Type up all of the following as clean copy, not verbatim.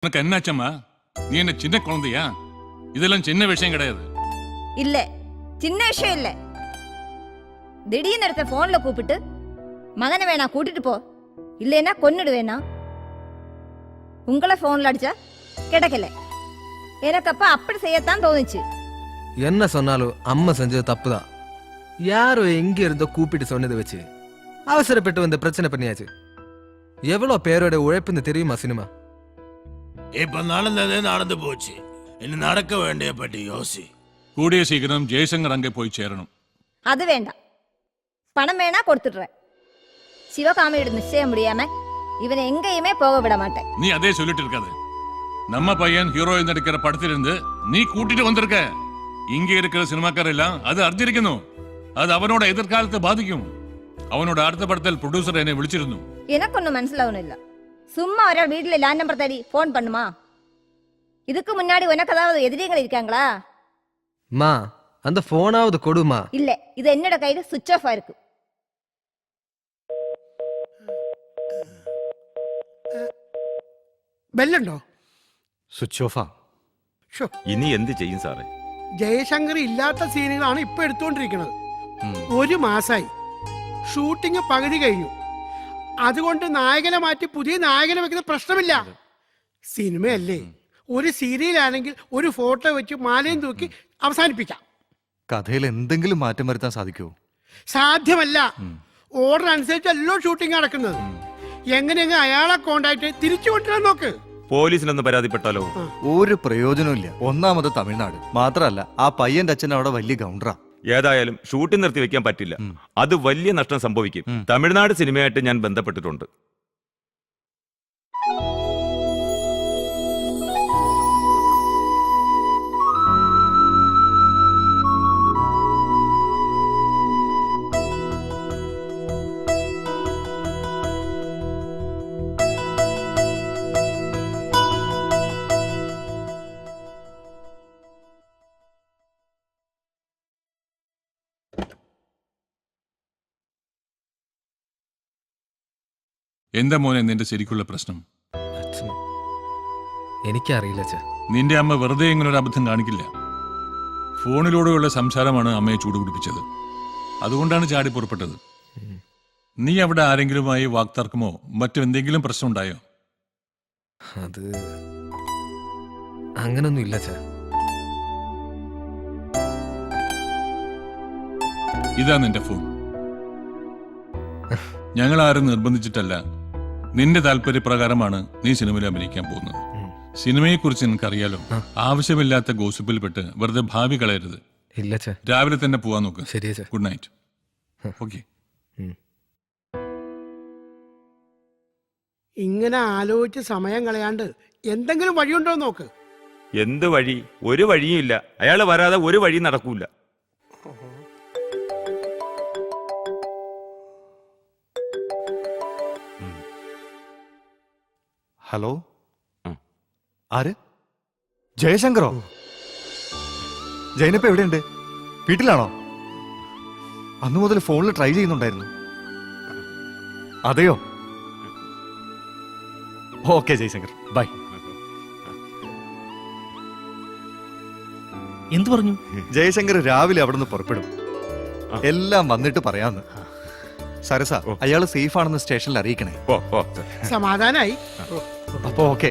உனக்கு என்னாச்சம்மா? நீ என்ன சின்ன குழந்தையா? இதெல்லாம் சின்ன விஷயம் கிடையாது. இல்ல சின்ன விஷயம் இல்ல. திடீர்னு எடுத்த போன்ல கூப்பிட்டு மகனை வேணா கூட்டிட்டு போ, இல்லைன்னா கொன்னுடுவேனா. உங்களை போன்ல அடிச்சா கிடைக்கல. எனக்கு அப்ப அப்படி செய்யத்தான் தோணுச்சு. என்ன சொன்னாலும் அம்மா செஞ்சது தப்புதான். யாரோ எங்க இருந்தோ கூப்பிட்டு சொன்னதை வச்சு அவசரப்பட்டு வந்து பிரச்சனை பண்ணியாச்சு. எவ்வளவு பேரோட உழைப்புன்னு தெரியுமா சினிமா? இப்ப நடந்ததே நடந்து போச்சு. இன்னும் நடக்க வேண்டிய பற்றி யோசி. கூடிய சீக்கிரம் ஜெய்சங்கர் அங்கே போய் சேரணும். அது வேண்டாம், பணம் வேணா கொடுத்துடுறேன். சிவகாமியோட நிச்சயம் முடியாம இவனை எங்கேயுமே போக விட மாட்டேன். நீ அதே சொல்லிட்டு இருக்காது. நம்ம பையன் ஹீரோயின் நடிக்கிற படத்திலிருந்து நீ கூட்டிட்டு வந்திருக்க. இங்க இருக்கிற சினிமாக்கார எல்லாம் அது அறிஞ்சிருக்கணும். அது அவனோட எதிர்காலத்தை பாதிக்கும். அவனோட அடுத்த படத்தில் ப்ரொடியூசர் என்னை விളിച്ചിരുന്നു. எனக்கு ஒன்னும் മനസ്സിലാവുന്നില്ല. இல்ல சும்மா ஒரே வீட்டுல லேண்ட் நம்பர் தேடி போன் பண்ணுமா? இதுக்கு முன்னாடி உனக்கு ஏதாவது எதிரிகள் இருக்காங்களா? மா அந்த போனாவது கொடுமா. இல்ல இது என்னோட கையில சுவிட்ச் ஆஃப் ஆயிருக்கு. ബെല്ലുണ്ടോ? സ്വിച്ച് ഓഫാ. ഇനി എന്ത് ചെയ്യും സാറേ? ജയശങ്കർ ഇല്ലാത്ത സീനുകളാണ് ഇപ്പൊ എടുത്തുകൊണ്ടിരിക്കുന്നത്. ഒരു മാസായി ഷൂട്ടിംഗ് പകുതി കഴിഞ്ഞു. അതുകൊണ്ട് നായകനെ മാറ്റി പുതിയ നായകനെ വെക്കുന്ന പ്രശ്നമില്ല. സിനിമയല്ലേ, ഒരു സീരിയലാണെങ്കിൽ ഒരു ഫോട്ടോ വെച്ച് മാലയും തൂക്കി അവസാനിപ്പിക്കാം. കഥയിൽ എന്തെങ്കിലും മാറ്റം വരുത്താൻ സാധിക്കുമോ? സാധ്യമല്ല. ഓർഡർ അനുസരിച്ചല്ലോ ഷൂട്ടിംഗ് നടക്കുന്നത്. എങ്ങനെയെങ്കിലും അയാളെ കോണ്ടാക്ട് തിരിച്ചു കൊണ്ടുവരാൻ നോക്ക്. പോലീസിനൊന്ന് പരാതിപ്പെട്ടാലോ? ഒരു പ്രയോജനവും ഇല്ല. ഒന്നാമത് തമിഴ്നാട് മാത്രമല്ല, ആ പയ്യന്റെ അച്ഛൻ അവിടെ വലിയ ഗൗണ്ടറാ. ഏതായാലും ഷൂട്ടിംഗ് നിർത്തി വെക്കാൻ പറ്റില്ല. അത് വലിയ നഷ്ടം സംഭവിക്കും. തമിഴ്നാട് സിനിമയായിട്ട് ഞാൻ ബന്ധപ്പെട്ടിട്ടുണ്ട്. എന്താ മോനെ നിന്റെ ശരിക്കുള്ള പ്രശ്നം? എനിക്കറിയില്ല അച്ഛാ. നിന്റെ അമ്മ വെറുതെ ഇങ്ങനൊരു അബദ്ധം കാണിക്കില്ല. ഫോണിലൂടെയുള്ള സംസാരമാണ് അമ്മയെ ചൂടുപിടിപ്പിച്ചത്. അതുകൊണ്ടാണ് ചാടി പുറപ്പെട്ടത്. നീ അവിടെ ആരെങ്കിലുമായി വാക്തർക്കമോ മറ്റെന്തെങ്കിലും പ്രശ്നം ഉണ്ടായോ? അത് അങ്ങനൊന്നും ഇല്ല അച്ഛാ. ഇതാ നിന്റെ ഫോൺ. ഞങ്ങൾ ആരും നിർബന്ധിച്ചിട്ടല്ല. നിന്റെ താല്പര്യപ്രകാരമാണ് നീ സിനിമയിൽ അഭിനയിക്കാൻ പോകുന്നത്. സിനിമയെക്കുറിച്ച് നിനക്കറിയാലോ. ആവശ്യമില്ലാത്ത ഗോസിപ്പിൽപ്പെട്ട് വെറുതെ ഭാവി കളയരുത്. ഇല്ല അച്ഛാ. രാവിലെ തന്നെ പോവാൻ നോക്ക്. ശരി അച്ഛാ. Good night. ഓക്കെ. ഇങ്ങനെ ആലോചിച്ച് സമയം കളയാണ്ട് എന്തെങ്കിലും വഴിയുണ്ടോ നോക്ക്. എന്ത് വഴി? ഒരു വഴിയും ഇല്ല. അയാൾ വരാതെ ഒരു വഴി നടക്കൂല. ഹലോ, ആര്? ജയശങ്കറോ? ജയനപ്പ എവിടെയുണ്ട്? വീട്ടിലാണോ? അന്നു മുതൽ ഫോണിൽ ട്രൈ ചെയ്യുന്നുണ്ടായിരുന്നു. അതെയോ? Okay Jayashankar, bye. എന്തു പറഞ്ഞു? ജയശങ്കർ രാവിലെ അവിടെ നിന്ന് പുറപ്പെടും. എല്ലാം വന്നിട്ട് പറയാന്ന്. സരസ, അയാള് സേഫ് ആണെന്ന് സ്റ്റേഷനിൽ അറിയിക്കണേ. സമാധാനായി. അപ്പൊ ഓക്കെ.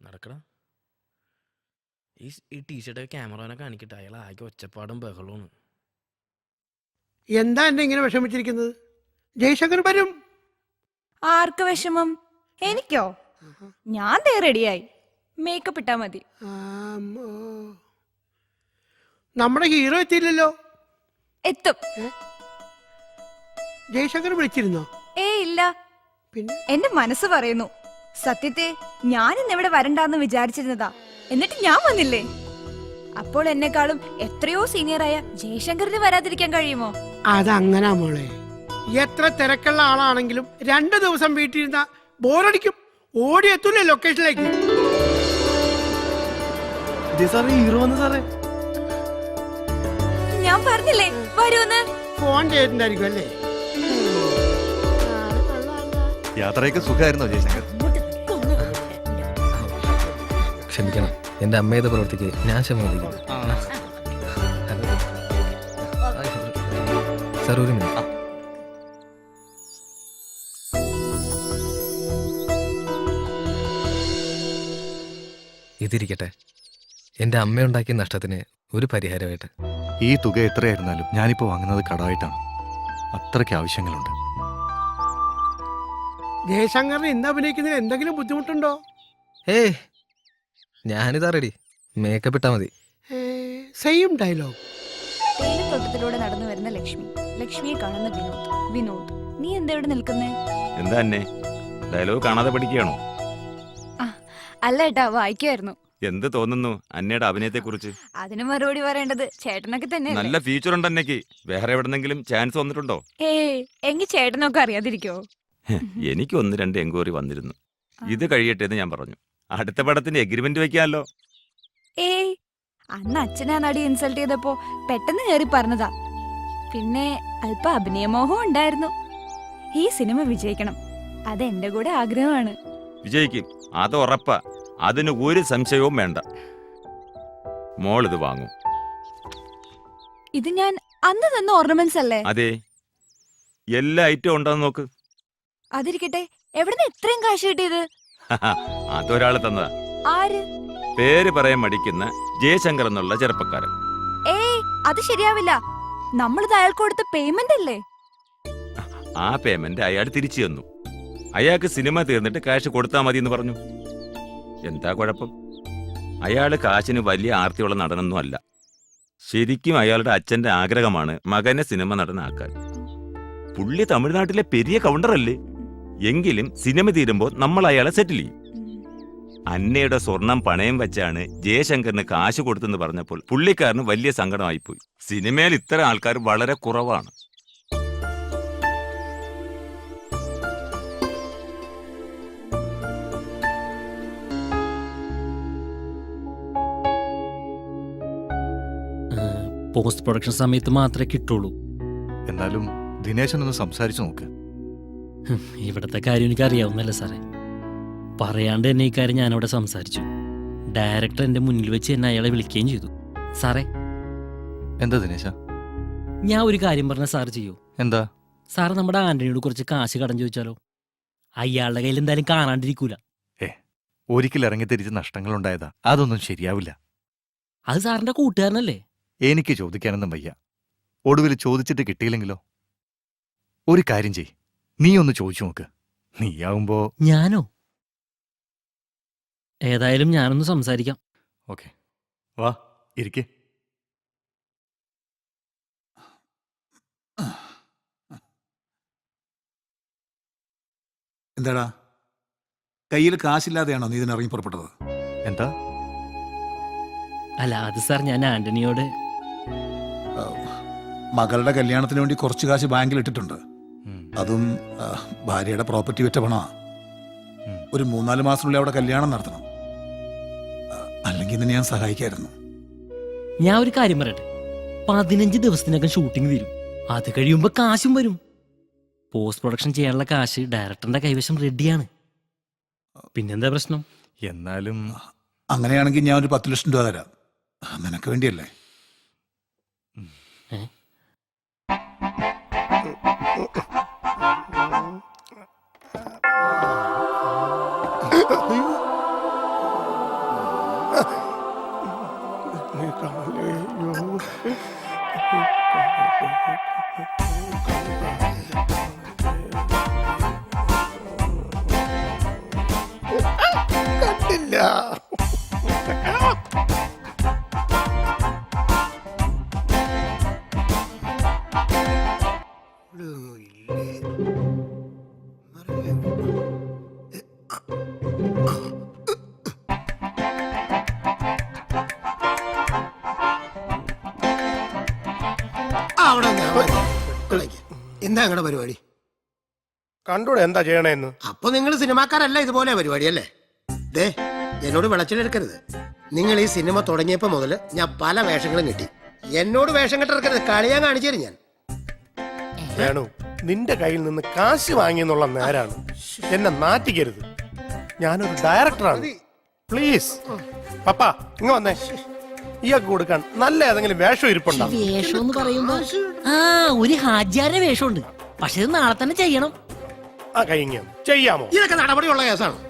നടക്കടാ. ഈ ടീഷർട്ട് ക്യാമറനെ കാണിക്കട്ടെ. അയാൾ ആകെ ഒച്ചപ്പാടും ബഹളവും. എന്താ എന്നെ ഇങ്ങനെ വിഷമിച്ചിരിക്കുന്നത്? ജയശങ്കർ വരും. ആർക്ക് വിഷമം? എനിക്കോ? ഞാൻ ദേ റെഡിയായി. മേക്കപ്പ് ഇട്ടാ മതി. നമ്മുടെ ഹീറോ എത്തിയില്ലല്ലോ. എത്തും. ജയശങ്കർ വിളിച്ചിരുന്നോ? ഇല്ല. പിന്നെ എന്റെ മനസ്സ് പറയുന്നു. സത്യത്തെ ഞാൻ ഇന്നിവിടെ വരണ്ടാന്ന് വിചാരിച്ചിരുന്നതാ. എന്നിട്ട് ഞാൻ വന്നില്ലേ? അപ്പോൾ എന്നെക്കാളും എത്രയോ സീനിയറായ ജയശങ്കറിന് വരാതിരിക്കാൻ കഴിയുമോ? അതങ്ങനാ മോളെ. എത്ര തിരക്കുള്ള ആളാണെങ്കിലും 2 ദിവസം വീട്ടിലിരുന്ന ബോറടിക്കും. ഓടിയെത്തൂലേ ലൊക്കേഷനിലേക്ക്. ഹീറോ വന്നു സാറേ. ഞാൻ പറഞ്ഞില്ലേ വരൂന്ന്. ഫോൺ ചെയ്തിട്ടുണ്ടായിരിക്കും അല്ലേ? യാത്രയൊക്കെ സുഖമായിരുന്നോ ജയശങ്കർ? ക്ഷമിക്കണം, എന്റെ അമ്മയുടെ പ്രവൃത്തിക്ക് ഞാൻ ക്ഷമിക്കുന്നു. സാർ ഒരു മിനിറ്റ്. ഇതിരിക്കട്ടെ, എന്റെ അമ്മയുണ്ടാക്കിയ നഷ്ടത്തിന് ഒരു പരിഹാരമായിട്ട്. ഈ തുക എത്രയായിരുന്നാലും ഞാനിപ്പോ വാങ്ങുന്നത് കടമായിട്ടാണ്. അത്രയ്ക്ക് ആവശ്യങ്ങളുണ്ട്. ജയശങ്കറിന് ഇന്ന് അഭിനയിക്കുന്നതിന് എന്തെങ്കിലും ബുദ്ധിമുട്ടുണ്ടോ? ഏയ്, ഞാനിതാ റെഡി. മേക്കപ്പ് ഇട്ടാ മതി. Same dialogue. തേയിലത്തോട്ടത്തിലൂടെ നടന്നു വരുന്ന ലക്ഷ്മി, ലക്ഷ്മിയെ കാണുന്ന വിനോദ്. വിനോദ്, നീ എന്താ ഇവിടെ നിൽക്കുന്നേ? എന്താ അന്നെ ഡയലോഗ് കാണാതെ പഠിക്കുകയാണോ? അല്ല ഏട്ടാ, വായിക്കുമായിരുന്നു. എന്ത് തോന്നുന്നു അന്നയുടെ അഭിനയത്തെ കുറിച്ച്? അതിന് മറുപടി പറയേണ്ടത് ചേട്ടനൊക്കെ തന്നെ. നല്ല ഫ്യൂച്ചർ ഉണ്ട് അന്നയ്ക്ക്. വേറെ എവിടെന്നെങ്കിലും ചാൻസ് വന്നിട്ടുണ്ടോ? എങ്കിൽ ചേട്ടനൊക്കെ അറിയാതിരിക്കോ? എനിക്ക് 1-2 എൻക്വയറി വന്നിരുന്നു. ഇത് കഴിയട്ടെ എന്ന് ഞാൻ പറഞ്ഞു. അടുത്ത പടത്തിന് എഗ്രിമെന്റ് വെക്കാമല്ലോ. അന്ന് അച്ഛനാ നടി ഇൻസൾട്ട് ചെയ്തപ്പോ പെട്ടെന്ന് കയറി പറഞ്ഞതാ. പിന്നെ അല്പ അഭിനയമോഹം ഉണ്ടായിരുന്നു. ഈ സിനിമ വിജയിക്കണം, അതെന്റെ കൂടെ ആഗ്രഹമാണ്. വിജയിക്കും, അത് ഉറപ്പാ. അതിന് ഒരു സംശയവും വേണ്ട. മോൾ ഇത് വാങ്ങും. ഇത് ഞാൻ അന്ന് തന്ന ഓർണമെന്റ്സ് അല്ലേ? അതെ, എല്ലാ ഐറ്റവും ഉണ്ടെന്ന് നോക്ക്. അതിരിക്കട്ടെ, എവിടുന്ന് ഇത്രയും കാശ് കിട്ടിയത്? അതൊരാള് തന്നതാ. ആര്? പേര് പറയാൻ മടിക്കുന്ന ജയശങ്കർ എന്നുള്ള ചെറുപ്പക്കാരൻ. അത് ശരിയാവില്ല. നമ്മളിത് അയാൾക്ക് കൊടുത്ത പേയ്മെന്റ് അല്ലേ? ആ പേയ്മെന്റ് അയാൾ തിരിച്ചു തന്നു. അയാൾക്ക് സിനിമ തീർന്നിട്ട് കാശ് കൊടുത്താൽ മതി എന്ന് പറഞ്ഞു. എന്താ കുഴപ്പം? അയാള് കാശിന് വലിയ ആർത്തിയുള്ള നടനൊന്നും അല്ല. ശരിക്കും അയാളുടെ അച്ഛന്റെ ആഗ്രഹമാണ് മകനെ സിനിമ നടനാക്കാൻ. പുള്ളി തമിഴ്നാട്ടിലെ പെരിയ കൗണ്ടറല്ലേ? എങ്കിലും സിനിമ തീരുമ്പോൾ നമ്മൾ അയാളെ സെറ്റിൽ ചെയ്യും. അന്നയുടെ സ്വർണം പണയം വെച്ചാണ് ജയശങ്കറിന് കാശ് കൊടുത്തെന്ന് പറഞ്ഞപ്പോൾ പുള്ളിക്കാരന് വലിയ സങ്കടമായിപ്പോയി. സിനിമയിൽ ഇത്തരം ആൾക്കാർ വളരെ കുറവാണ്. പോസ്റ്റ് പ്രൊഡക്ഷൻ സമയത്ത് മാത്രമേ കിട്ടുള്ളൂ. എന്നാലും ദിനേശനൊന്ന് സംസാരിച്ചു നോക്ക്. ഇവിടുത്തെ കാര്യം എനിക്ക് അറിയാവുന്നല്ലേ സാറേ. പറയാണ്ട് തന്നെ ഈ കാര്യം ഞാനവിടെ സംസാരിച്ചു. ഡയറക്ടർ എന്റെ മുന്നിൽ വെച്ച് എന്നെ അയാളെ വിളിക്കുകയും ചെയ്തു. സാറേ, എന്താ ദിനേശ? ഞാൻ ഒരു കാര്യം പറഞ്ഞ സാർ ചെയ്യൂ? എന്താ? സാറ് നമ്മുടെ ആന്റണിയോട് കുറച്ച് കാശ് കടം ചോദിച്ചാലോ? അയാളുടെ കയ്യിൽ എന്തായാലും കാണാണ്ടിരിക്കൂല. ഒരിക്കൽ ഇറങ്ങിത്തിരിച്ച് നഷ്ടങ്ങളുണ്ടായതാ. അതൊന്നും ശരിയാവില്ല. അത് സാറിന്റെ കൂട്ടുകാരനല്ലേ? എനിക്ക് ചോദിക്കാനൊന്നും വയ്യ. ഒടുവിൽ ചോദിച്ചിട്ട് കിട്ടിയില്ലെങ്കിലോ? ഒരു കാര്യം ചെയ്, നീ ഒന്ന് ചോദിച്ചു നോക്ക്. നീയാവുമ്പോ. ഞാനോ? ഏതായാലും ഞാനൊന്ന് സംസാരിക്കാം. ഓക്കെ, വാ ഇരിക്കേ. എന്താടാ, കയ്യിൽ കാശില്ലാതെയാണോ നീ ഇതിനിറങ്ങി പുറപ്പെട്ടത്? എന്താ? അല്ല, അത് സാർ ഞാൻ ആന്റണിയോട്. മകളുടെ കല്യാണത്തിന് വേണ്ടി കുറച്ച് കാശ് ബാങ്കിൽ ഇട്ടിട്ടുണ്ട്. അതും ഭാര്യയുടെ പ്രോപ്പർട്ടി വിറ്റ പണമാ. ഒരു 3-4 മാസത്തിനുള്ളിൽ അവിടെ കല്യാണം നടത്തണം. അല്ലെങ്കിൽ നിന്നെ ഞാൻ സഹായിക്കായിരുന്നു. ഞാൻ ഒരു കാര്യം പറയട്ടെ, 15 ദിവസത്തിനകം ഷൂട്ടിംഗ് തീരും. അത് കഴിയുമ്പോ കാശും വരും. പോസ്റ്റ് പ്രൊഡക്ഷൻ ചെയ്യാനുള്ള കാശ് ഡയറക്ടറിന്റെ കൈവശം റെഡിയാണ്. പിന്നെന്താ പ്രശ്നം? എന്നാലും അങ്ങനെയാണെങ്കിൽ ഞാൻ ഒരു 10 ലക്ഷം രൂപ തരാം. നിനക്ക് വേണ്ടിയല്ലേ? കണ്ടില്ല. എന്താ നിങ്ങളുടെ പരിപാടി? കണ്ടൂടെ എന്താ ചെയ്യണേന്ന്? അപ്പൊ നിങ്ങൾ സിനിമാക്കാരല്ല, ഇതുപോലെ പരിപാടി അല്ലേ? ദേ, എന്നോട് വിളച്ചിലെടുക്കരുത്. നിങ്ങൾ ഈ സിനിമ തുടങ്ങിയപ്പോ മുതൽ ഞാൻ പല വേഷങ്ങളും കിട്ടി. എന്നോട് വേഷം കെട്ടിറക്കരുത്, കളിയാൻ കാണിച്ചു തരും ഞാൻ. വേണു നിന്റെ കയ്യിൽ നിന്ന് കാശ് വാങ്ങിയെന്നുള്ള നേരാണ്. എന്നെ നാറ്റിക്കരുത്. ഞാനൊരു ഡയറക്ടറാണ്. പ്ലീസ് പപ്പ ഇങ്ങ വന്നേ. ഇയാൾക്ക് കൊടുക്കാൻ നല്ല ഏതെങ്കിലും വേഷം ഇരിപ്പുണ്ടോ? വേഷം എന്ന് പറയുമ്പോ ഒരു ഹാജിയാരുടെ വേഷമുണ്ട്. പക്ഷെ ഇത് നാളെ തന്നെ ചെയ്യണം. ആ കഴിഞ്ഞ ചെയ്യാമോ? ഇതൊക്കെ നടപടിയുള്ള കേസാണ്.